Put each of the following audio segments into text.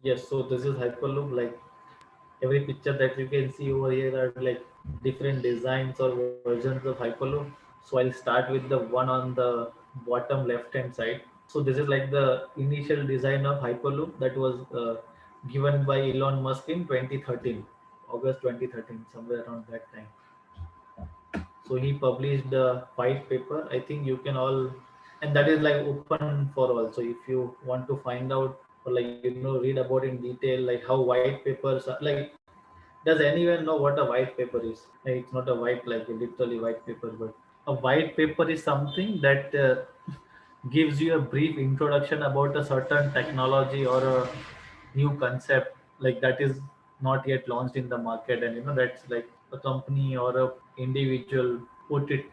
Yes, so this is Hyperloop. Like every picture that you can see over here are like different designs or versions of Hyperloop. So I'll start with the one on the bottom left hand side. So this is like the initial design of Hyperloop that was given by Elon Musk in 2013, August 2013, somewhere around that time. So he published a white paper. I think you can all, and that is like open for all. So if you want to find out or like read about in detail like how white papers are, like does anyone know what a white paper is? Like, it's not a white like a literally white paper, but a white paper is something that gives you a brief introduction about a certain technology or a new concept like that is not yet launched in the market, and that's like a company or a individual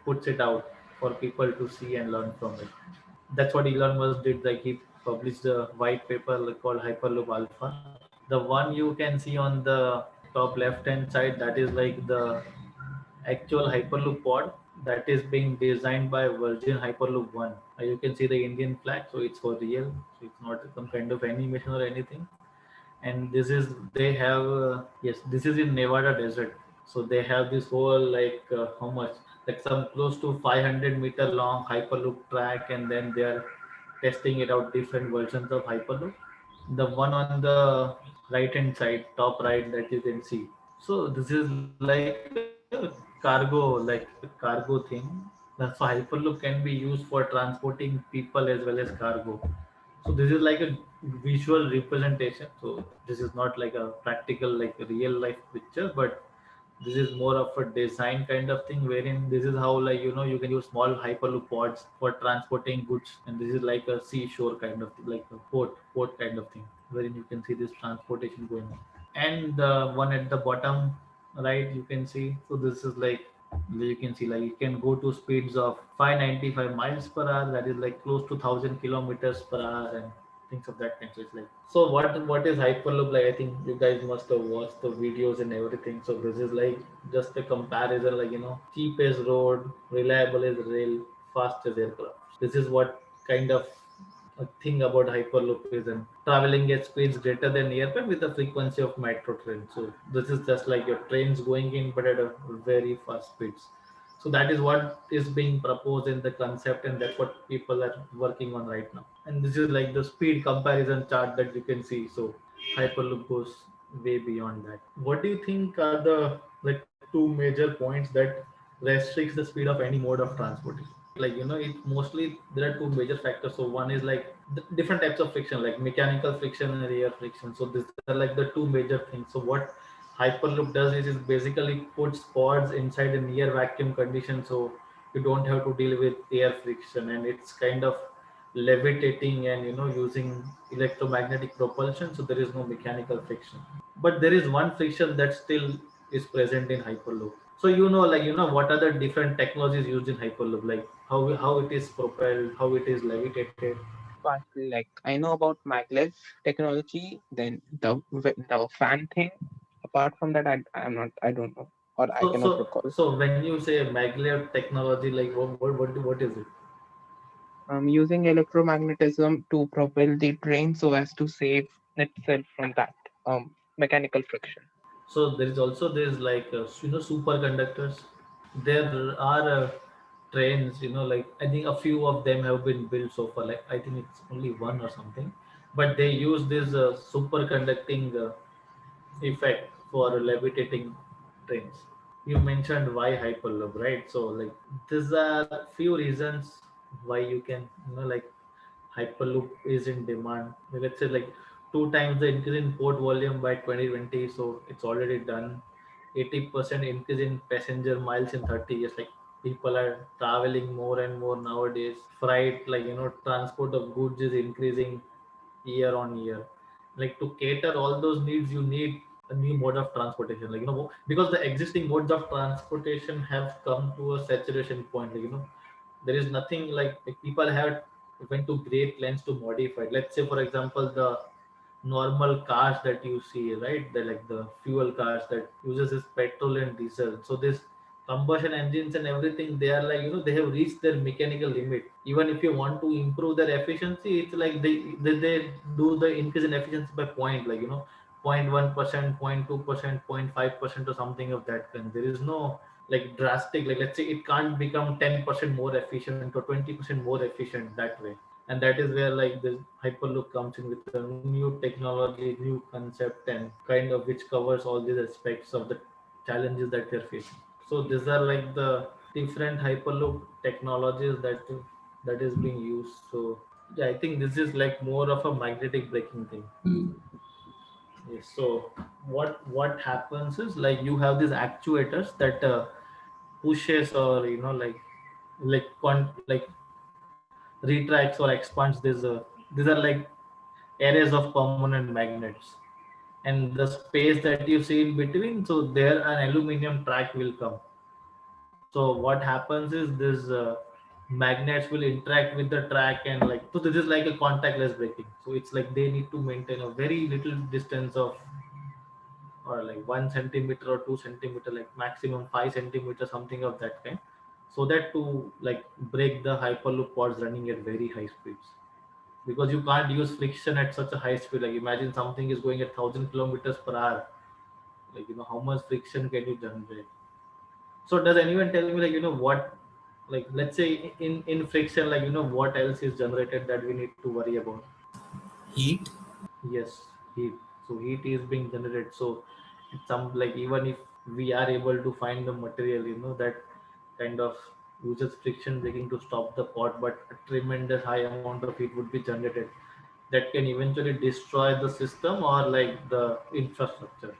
puts it out for people to see and learn from it. That's what Elon Musk did. Like he published a white paper like called Hyperloop Alpha. The one you can see on the top left hand side, that is like the actual Hyperloop pod that is being designed by Virgin Hyperloop One. You can see the Indian flag, so it's for real. So it's not some kind of animation or anything. And this is they have yes, this is in Nevada desert. So they have this whole like how much, like some close to 500-meter long Hyperloop track, and then they are testing it out different versions of Hyperloop. The one on the right hand side, top right, that you can see. So this is like a cargo, like a cargo thing. That's why Hyperloop can be used for transporting people as well as cargo. So this is like a visual representation. So this is not like a practical like a real life picture, but this is more of a design kind of thing wherein this is how like you can use small Hyperloop pods for transporting goods, and this is like a seashore kind of thing, like a port kind of thing wherein you can see this transportation going on. And the one at the bottom right, you can see, so this is like you can see like it can go to speeds of 595 miles per hour, that is like close to 1000 kilometers per hour, and things of that kind. So it's like, so what is Hyperloop? Like I think you guys must have watched the videos and everything. So this is like just a comparison, like cheap as road, reliable as rail, fast as aircraft. This is what kind of a thing about Hyperloop is, and traveling at speeds greater than aircraft with the frequency of metro train. So this is just like your trains going in, but at a very fast speeds. So that is what is being proposed in the concept, and that's what people are working on right now. And this is like the speed comparison chart that you can see. So Hyperloop goes way beyond that. What do you think are the like two major points that restricts the speed of any mode of transportation? Like it mostly there are two major factors. So one is like the different types of friction, like mechanical friction and air friction. So these are like the two major things. So what Hyperloop does is basically puts pods inside a near vacuum condition, so you don't have to deal with air friction, and it's kind of levitating and using electromagnetic propulsion, so there is no mechanical friction. But there is one friction that still is present in Hyperloop. So like what are the different technologies used in Hyperloop, like how it is propelled, how it is levitated. But like I know about maglev technology, then the fan thing. Apart from that, I don't know, or I So cannot so recall. so when you say maglev technology, like what is it? Using electromagnetism to propel the train so as to save itself from that mechanical friction. So there is also this like superconductors. There are trains, like I think a few of them have been built so far. Like I think it's only one or something, but they use this superconducting effect for levitating trains. You mentioned why Hyperloop, right? So like these are few reasons why you can like Hyperloop is in demand. Let's say like two times the increase in port volume by 2020, so it's already done. 80% increase in passenger miles in 30 years. Like people are traveling more and more nowadays. Freight, like transport of goods is increasing year on year. Like to cater all those needs, you need a new mode of transportation. Like because the existing modes of transportation have come to a saturation point. Like there is nothing like people have went to great lengths to modify. Let's say for example the normal cars that you see, right? They're like the fuel cars that uses this petrol and diesel. So this combustion engines and everything, they are like, they have reached their mechanical limit. Even if you want to improve their efficiency, it's like they do the increase in efficiency by point, like 0.1%, 0.2%, 0.5% or something of that kind. There is no like drastic, like let's say it can't become 10% more efficient or 20% more efficient that way. And that is where like the Hyperloop comes in with a new technology, new concept, and kind of which covers all these aspects of the challenges that they're facing. So these are like the different Hyperloop technologies that is being used. So yeah, I think this is like more of a magnetic braking thing. Yes. So what happens is like you have these actuators that pushes or like retracts or expands this. These are like arrays of permanent magnets, and the space that you see in between, so there an aluminum track will come. So what happens is this magnets will interact with the track, and like, so this is like a contactless braking. So it's like they need to maintain a very little distance of, or like 1 centimeter or 2 centimeter, like maximum 5 centimeters, something of that kind, so that to like break the hyperloop pods running at very high speeds. Because you can't use friction at such a high speed. Like imagine something is going at 1,000 kilometers per hour. Like how much friction can you generate? So does anyone tell me, like what, like let's say in friction, like what else is generated that we need to worry about? Heat. Yes, heat. So heat is being generated. So it's some, like even if we are able to find the material, that kind of uses friction braking to stop the pot, but a tremendous high amount of heat would be generated that can eventually destroy the system or like the infrastructure.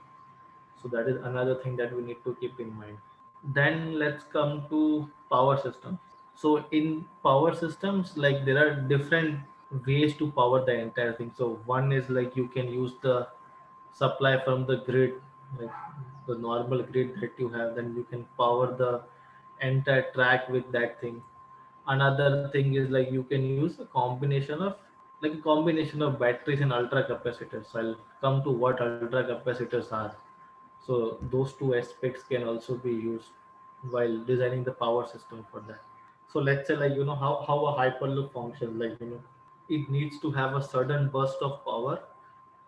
So that is another thing that we need to keep in mind. Then let's come to power systems. So in power systems, like there are different ways to power the entire thing. So one is like you can use the supply from the grid, like the normal grid that you have, then you can power the entire track with that thing. Another thing is like you can use a combination of, like a combination of batteries and ultra capacitors. I'll come to what ultra capacitors are. So those two aspects can also be used while designing the power system for that. So let's say like how a hyperloop functions, like it needs to have a certain burst of power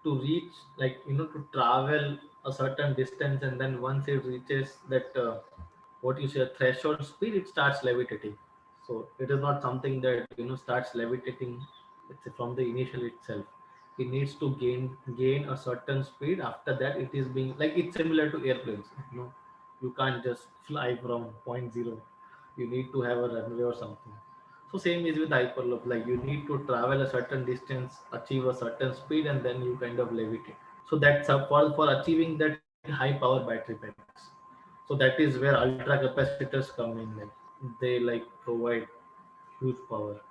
to reach, like to travel a certain distance, and then once it reaches that what you say a threshold speed, it starts levitating. So it is not something that starts levitating, let's say, from the initial itself. It needs to gain a certain speed. After that, it is being like, it's similar to airplanes. You can't just fly from point zero. You need to have a runway or something. So same is with hyperloop. Like you need to travel a certain distance, achieve a certain speed, and then you kind of levitate. So that's for achieving that high power battery packs. So that is where ultra capacitors come in. Like they like provide huge power.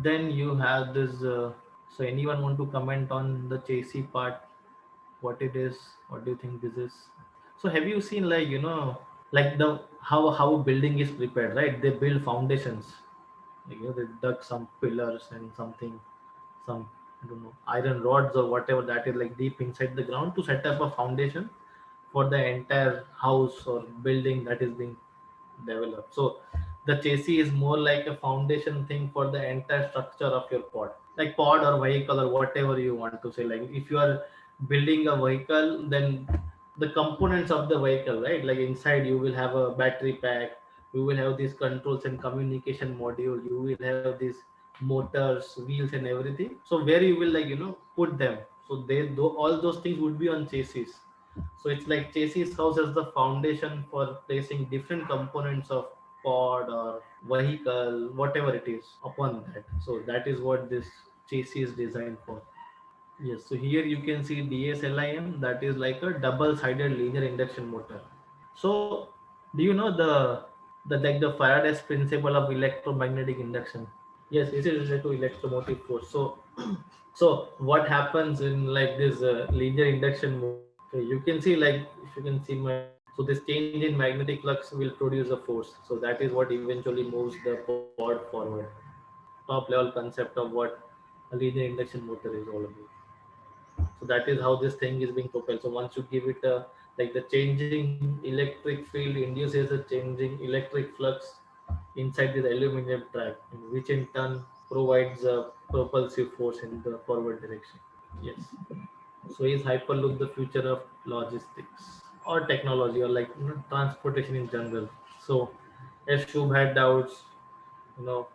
Then you have this. So anyone want to comment on the chassis part? What it is? What do you think this is? So have you seen, like like the how a building is prepared, right? They build foundations. Like they dug some pillars and something, some, I don't know, iron rods or whatever that is, like deep inside the ground to set up a foundation for the entire house or building that is being developed. So the chassis is more like a foundation thing for the entire structure of your pod, like pod or vehicle or whatever you want to say. Like if you are building a vehicle, then the components of the vehicle, right? Like inside you will have a battery pack, you will have these controls and communication module, you will have these motors, wheels and everything. So where you will like put them. So all those things would be on chassis. So it's like chassis serves as the foundation for placing different components of pod or vehicle, whatever it is, upon that. So that is what this chassis is designed for. Yes, so here you can see DSLIM, that is like a double-sided linear induction motor. So do you know the like the Faraday's principle of electromagnetic induction? Yes, it is related to electromotive force. So so what happens in like this linear induction motor? Okay, you can see, like if you can see my, so this change in magnetic flux will produce a force. So that is what eventually moves the pod forward. Top level concept of what a linear induction motor is all about. So that is how this thing is being propelled. So once you give it a Like the changing electric field induces a changing electric flux inside this aluminum track, which in turn provides a propulsive force in the forward direction. Yes. So is Hyperloop the future of logistics or technology or like transportation in general? So as Shubh had doubts, you know,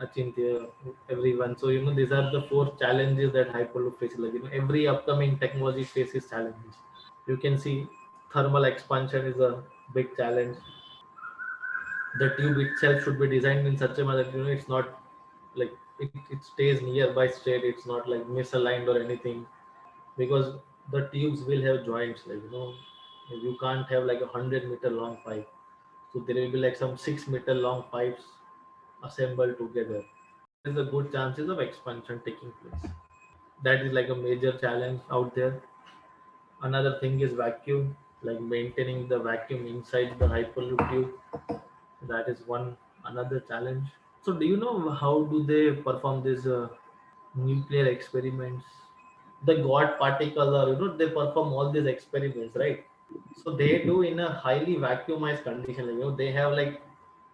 Achintya, everyone. So these are the four challenges that Hyperloop faces. Like every upcoming technology faces challenges. You can see thermal expansion is a big challenge. The tube itself should be designed in such a manner that it's not like it stays nearby straight. It's not like misaligned or anything, because the tubes will have joints. Like you can't have like 100-meter long pipe. So there will be like some 6-meter long pipes assembled together. There is a good chances of expansion taking place. That is like a major challenge out there. Another thing is vacuum, like maintaining the vacuum inside the hyperloop tube. That is one another challenge. So do you know how do they perform these nuclear experiments? The God particles are they perform all these experiments, right? So they do in a highly vacuumized condition. Like, they have like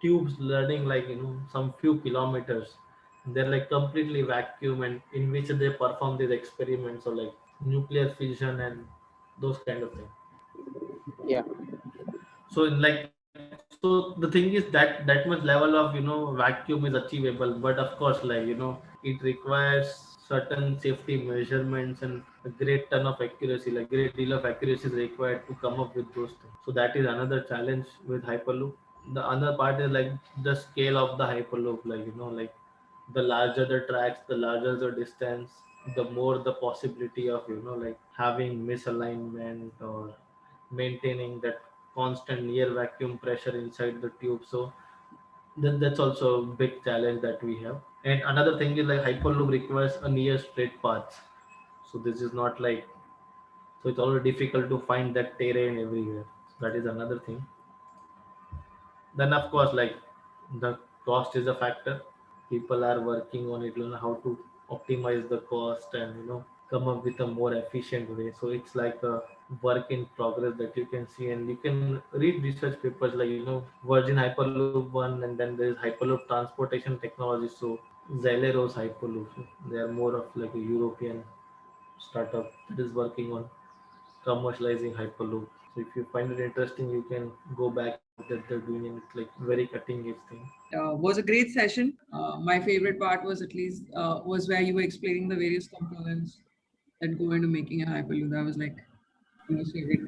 tubes running like some few kilometers. They're like completely vacuum, and in which they perform these experiments or like nuclear fission and those kind of things. Yeah. So so the thing is that much level of vacuum is achievable, but of course like it requires certain safety measurements and a great ton of accuracy, like great deal of accuracy is required to come up with those things. So that is another challenge with hyperloop. The other part is like the scale of the hyperloop, like like the larger the tracks, the larger the distance, the more the possibility of like having misalignment or maintaining that constant near vacuum pressure inside the tube. So that's also a big challenge that we have. And another thing is like hyperloop requires a near straight path. So this is not like, so it's already difficult to find that terrain everywhere. So that is another thing. Then of course like the cost is a factor. People are working on it, how to optimize the cost and come up with a more efficient way. So it's like a work in progress that you can see, and you can read research papers like Virgin Hyperloop one, and then there is Hyperloop transportation technology. So Zelero's Hyperloop, so they are more of like a European startup that is working on commercializing Hyperloop. So if you find it interesting, you can go back what that they're doing, and it's like very cutting edge thing. Was a great session. My favorite part was at least was where you were explaining the various components that go into making a hyperloop. That was like my favorite.